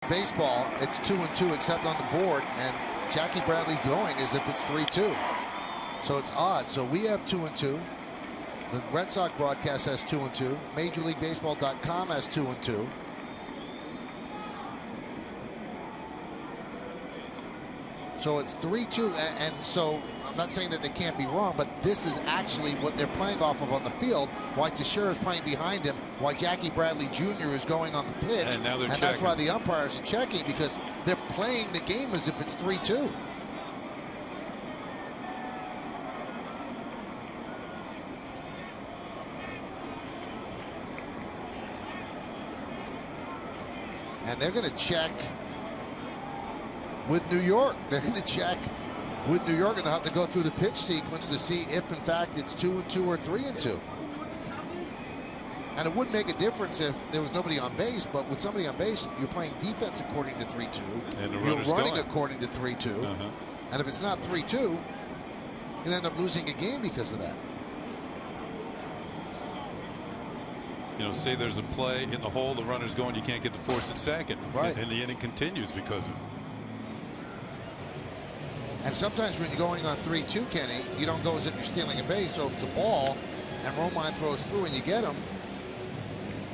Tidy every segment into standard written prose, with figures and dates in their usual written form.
baseball, it's 2-2 except on the board, and Jackie Bradley going as if it's 3-2. So it's odd. So we have 2-2. The Red Sox broadcast has 2-2. MajorLeagueBaseball.com has 2-2. So it's 3-2, and so I'm not saying that they can't be wrong, but this is actually what they're playing off of on the field. Why Teixeira is playing behind him, why Jackie Bradley Jr. is going on the pitch, and now they're checking. That's why the umpires are checking, because they're playing the game as if it's 3-2. And they're going to check with New York. They're going to check with New York, and they'll have to go through the pitch sequence to see if, in fact, it's 2-2 or 3-2. And it wouldn't make a difference if there was nobody on base, but with somebody on base, you're playing defense according to 3-2. And you're running according to 3-2. And if it's not 3-2, you can end up losing a game because of that. You know, say there's a play in the hole, the runner's going, you can't get to force at second. Right. And the inning continues because of it. And sometimes when you're going on 3-2, Kenny, you don't go as if you're stealing a base. So if it's a ball and Romine throws through and you get him,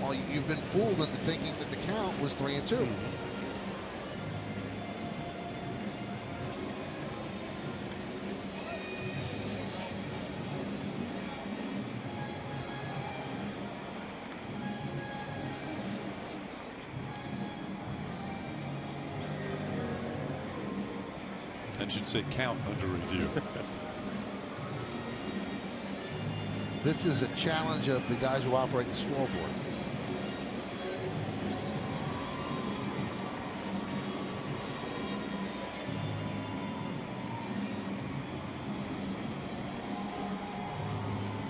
well, you've been fooled into thinking that the count was 3-2. I should say count under review. This is a challenge of the guys who operate the scoreboard.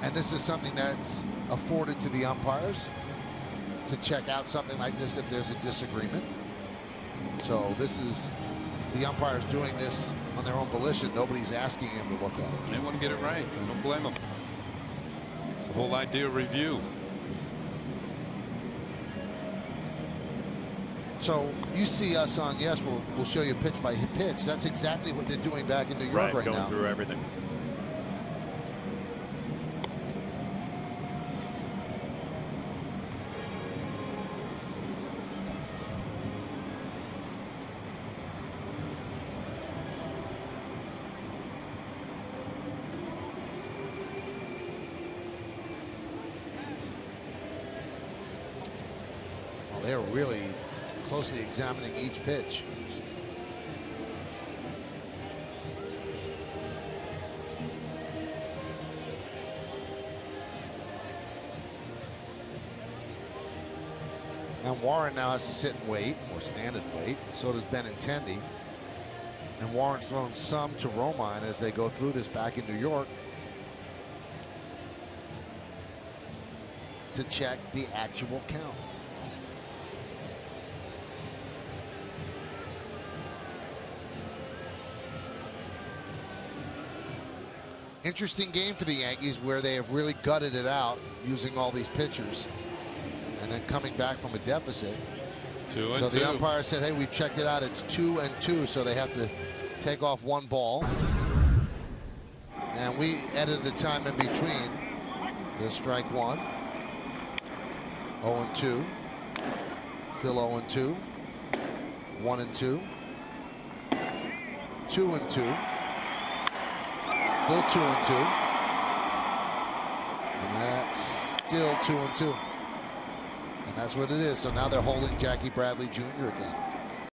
And this is something that's afforded to the umpires to check out something like this if there's a disagreement. So this is the umpires doing this on their own volition. Nobody's asking him to look at it. They want to get it right. I don't blame them. It's the whole idea of review. So you see us on, yes, we'll show you pitch by pitch. That's exactly what they're doing back in New York right now. Going through everything. They're really closely examining each pitch. And Warren now has to sit and wait, or stand and wait. So does Benintendi. And Warren's thrown some to Romine as they go through this back in New York to check the actual count. Interesting game for the Yankees, where they have really gutted it out using all these pitchers and then coming back from a deficit. 2-2. So the umpire said, hey, we've checked it out. It's 2-2, so they have to take off one ball. And we edited the time in between. They'll strike one. 0-2. Still 0-2. 1-2. 2-2. Still 2-2. And that's still 2-2. And that's what it is. So now they're holding Jackie Bradley Jr. again.